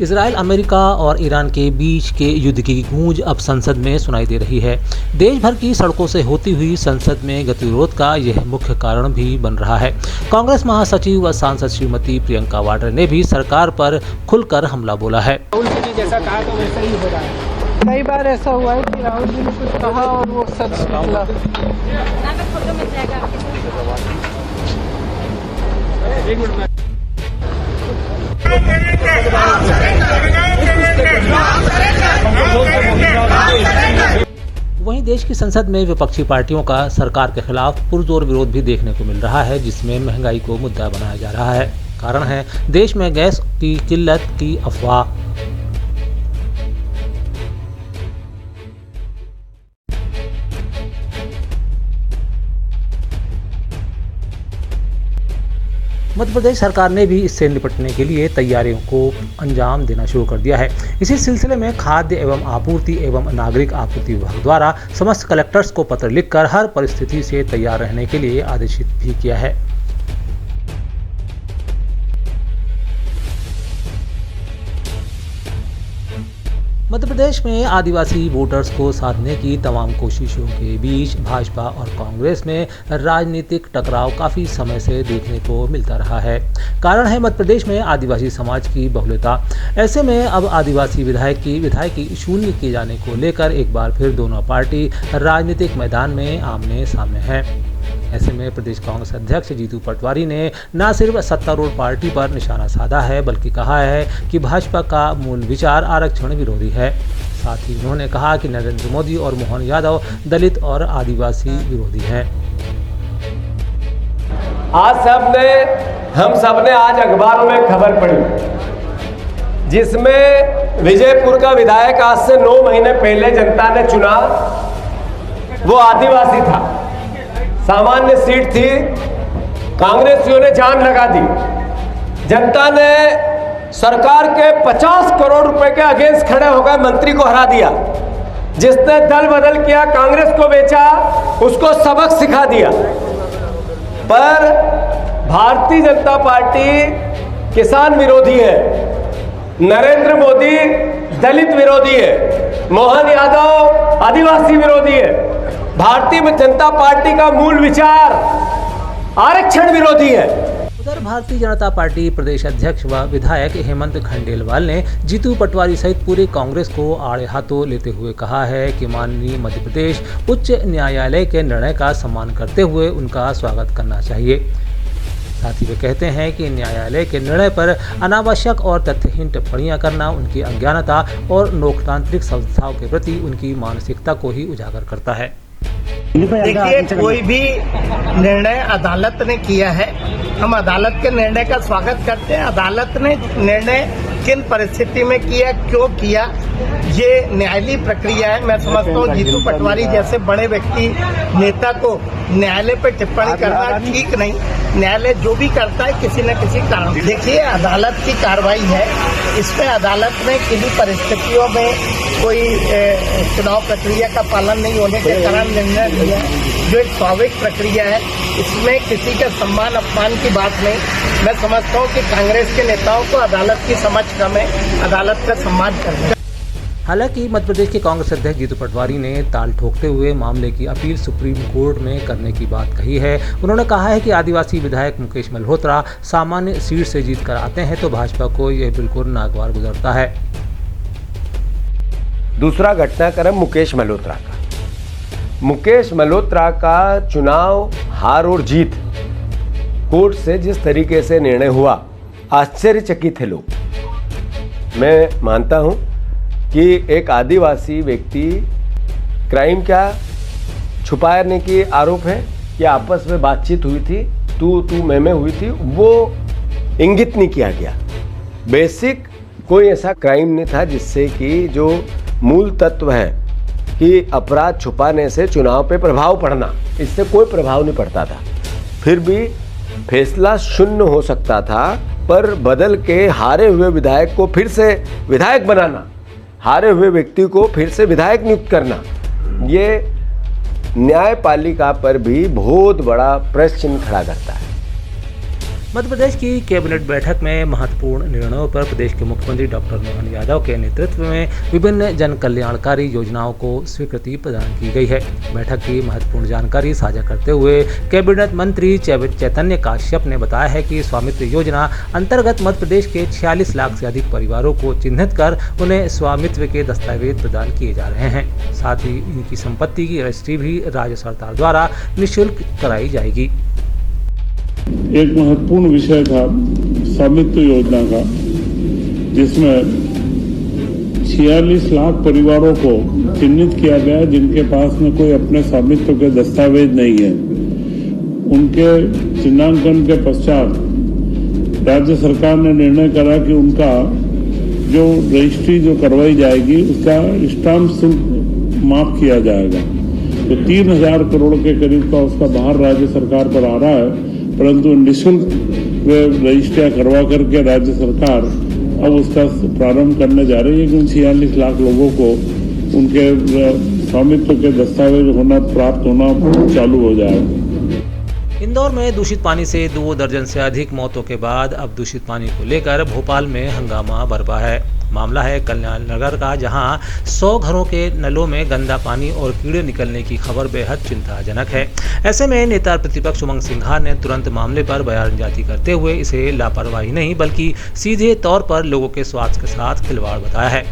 Israel, America और Iran के बीच के युद्ध की गूंज अब संसद में सुनाई दे रही है। देश भर की सड़कों से होती हुई संसद में गतिरोध का यह मुख्य कारण भी बन रहा है। कांग्रेस महासचिव व सांसद श्रीमती प्रियंका वाड्रा ने भी सरकार पर खुलकर हमला बोला है। जैसा कहा तो वैसा ही हो रहा है। कई बार ऐसा हुआ है कि राहुल जी ने कुछ कहा और वो सच निकला। वहीं देश की संसद में विपक्षी पार्टियों का सरकार के खिलाफ पुरजोर विरोध भी देखने को मिल रहा है, जिसमें महंगाई को मुद्दा बनाया जा रहा है। कारण है देश में गैस की किल्लत की अफवाह। मध्य प्रदेश सरकार ने भी इससे निपटने के लिए तैयारियों को अंजाम देना शुरू कर दिया है। इसी सिलसिले में खाद्य एवं आपूर्ति एवं नागरिक आपूर्ति विभाग द्वारा समस्त कलेक्टर्स को पत्र लिखकर हर परिस्थिति से तैयार रहने के लिए आदेशित भी किया है। मध्य प्रदेश में आदिवासी वोटर्स को साधने की तमाम कोशिशों के बीच भाजपा और कांग्रेस में राजनीतिक टकराव काफ़ी समय से देखने को मिलता रहा है। कारण है मध्य प्रदेश में आदिवासी समाज की बहुलता। ऐसे में अब आदिवासी विधायकी शून्य किए जाने को लेकर एक बार फिर दोनों पार्टी राजनीतिक मैदान में आमने सामने हैं। ऐसे में प्रदेश कांग्रेस अध्यक्ष जीतू पटवारी ने न सिर्फ सत्तारूढ़ पार्टी पर निशाना साधा है, बल्कि कहा है कि भाजपा का मूल विचार आरक्षण विरोधी है। साथ ही उन्होंने कहा कि नरेंद्र मोदी और मोहन यादव दलित और आदिवासी विरोधी हैं। हम सबने आज अखबारों में खबर पढ़ी, जिसमें विजयपुर का विधायक आज से 9 महीने पहले जनता ने चुना, वो आदिवासी था। सामान्य सीट थी, कांग्रेसियों ने जान लगा दी। जनता ने सरकार के 50 करोड़ रुपए के अगेंस्ट खड़े होकर मंत्री को हरा दिया। जिसने दल बदल किया, कांग्रेस को बेचा, उसको सबक सिखा दिया। पर भारतीय जनता पार्टी किसान विरोधी है, नरेंद्र मोदी दलित विरोधी है, मोहन यादव आदिवासी विरोधी है। भारतीय जनता पार्टी का मूल विचार आरक्षण विरोधी है। उधर भारतीय जनता पार्टी प्रदेश अध्यक्ष व विधायक हेमंत खंडेलवाल ने जीतू पटवारी सहित पूरे कांग्रेस को आड़े हाथों लेते हुए कहा है कि माननीय मध्य प्रदेश उच्च न्यायालय के निर्णय का सम्मान करते हुए उनका स्वागत करना चाहिए। साथ ही वे कहते हैं कि न्यायालय के निर्णय पर अनावश्यक और तथ्यहीन टिप्पणियां करना उनकी अज्ञानता और लोकतांत्रिक संस्थाओं के प्रति उनकी मानसिकता को ही उजागर करता है। देखिए, कोई भी निर्णय अदालत ने किया है, हम अदालत के निर्णय का स्वागत करते हैं। अदालत ने निर्णय किन परिस्थिति में किया, क्यों किया, ये न्यायालयी प्रक्रिया है। मैं समझता हूँ जीतू पटवारी जैसे बड़े व्यक्ति नेता को न्यायालय पर टिप्पणी करना ठीक नहीं। न्यायालय जो भी करता है किसी न किसी कारण। देखिए, अदालत की कार्रवाई है, इसमें अदालत ने किसी परिस्थितियों में कोई चुनाव प्रक्रिया का पालन नहीं होने के कारण निर्णय लिया, जो एक स्वाभाविक प्रक्रिया है। इसमें किसी का सम्मान अपमान की बात नहीं। मैं समझता हूँ कि कांग्रेस के नेताओं को अदालत की समझ कम है, अदालत का सम्मान करना। हालांकि मध्य प्रदेश के कांग्रेस अध्यक्ष जीतू पटवारी ने ताल ठोकते हुए मामले की अपील सुप्रीम कोर्ट में करने की बात कही है। उन्होंने कहा है कि आदिवासी विधायक मुकेश मल्होत्रा सामान्य सीट से जीत कर आते हैं तो भाजपा को यह बिल्कुल नागवार गुजरता है। दूसरा घटनाक्रम मुकेश मल्होत्रा का चुनाव हार और जीत कोर्ट से जिस तरीके से निर्णय हुआ, आश्चर्यचकित थे लोग। मैं मानता हूं कि एक आदिवासी व्यक्ति क्राइम क्या छुपाने की आरोप है कि आपस में बातचीत हुई थी, तू मैं हुई थी, वो इंगित नहीं किया गया। बेसिक कोई ऐसा क्राइम नहीं था जिससे कि जो मूल तत्व है कि अपराध छुपाने से चुनाव पे प्रभाव पड़ना, इससे कोई प्रभाव नहीं पड़ता था। फिर भी फैसला शून्य हो सकता था, पर बदल के हारे हुए विधायक को फिर से विधायक बनाना, हारे हुए व्यक्ति को फिर से विधायक नियुक्त करना, ये न्यायपालिका पर भी बहुत बड़ा प्रश्न चिन्ह खड़ा करता है। मध्य प्रदेश की कैबिनेट बैठक में महत्वपूर्ण निर्णयों पर प्रदेश के मुख्यमंत्री डॉक्टर मोहन यादव के नेतृत्व में विभिन्न जन कल्याणकारी योजनाओं को स्वीकृति प्रदान की गई है। बैठक की महत्वपूर्ण जानकारी साझा करते हुए कैबिनेट मंत्री चैतन्य काश्यप ने बताया है कि स्वामित्व योजना अंतर्गत मध्य प्रदेश के 46 लाख से अधिक परिवारों को चिन्हित कर उन्हें स्वामित्व के दस्तावेज प्रदान किए जा रहे हैं। साथ ही इनकी संपत्ति की रजिस्ट्री भी राज्य सरकार द्वारा निःशुल्क कराई जाएगी। एक महत्वपूर्ण विषय था स्वामित्व योजना का, जिसमें 46 लाख परिवारों को चिन्हित किया गया जिनके पास में कोई अपने स्वामित्व के दस्तावेज नहीं है। उनके चिन्हांकन के पश्चात राज्य सरकार ने निर्णय करा कि उनका जो रजिस्ट्री जो करवाई जाएगी उसका स्टाम्प शुल्क माफ किया जाएगा। तो 3000 करोड़ के करीब का उसका भार राज्य सरकार पर आ रहा है, परंतु निःशुल्क रजिस्ट्रियां करवा करके राज्य सरकार अब उसका प्रारंभ करने जा रही है कि उन 46 लाख लोगों को उनके स्वामित्व के दस्तावेज प्राप्त होना चालू हो जाएगा। इंदौर में दूषित पानी से 2 दर्जन से अधिक मौतों के बाद अब दूषित पानी को लेकर भोपाल में हंगामा बरपा है। मामला है कल्याण नगर का, जहां 100 घरों के नलों में गंदा पानी और कीड़े निकलने की खबर बेहद चिंताजनक है। ऐसे में नेता प्रतिपक्ष उमंग सिंघार ने तुरंत मामले पर बयानबाजी करते हुए इसे लापरवाही नहीं बल्कि सीधे तौर पर लोगों के स्वास्थ्य के साथ खिलवाड़ बताया है।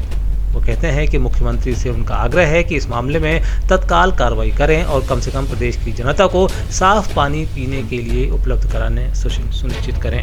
वो कहते हैं कि मुख्यमंत्री से उनका आग्रह है कि इस मामले में तत्काल कार्रवाई करें और कम से कम प्रदेश की जनता को साफ पानी पीने के लिए उपलब्ध कराने सुनिश्चित करें।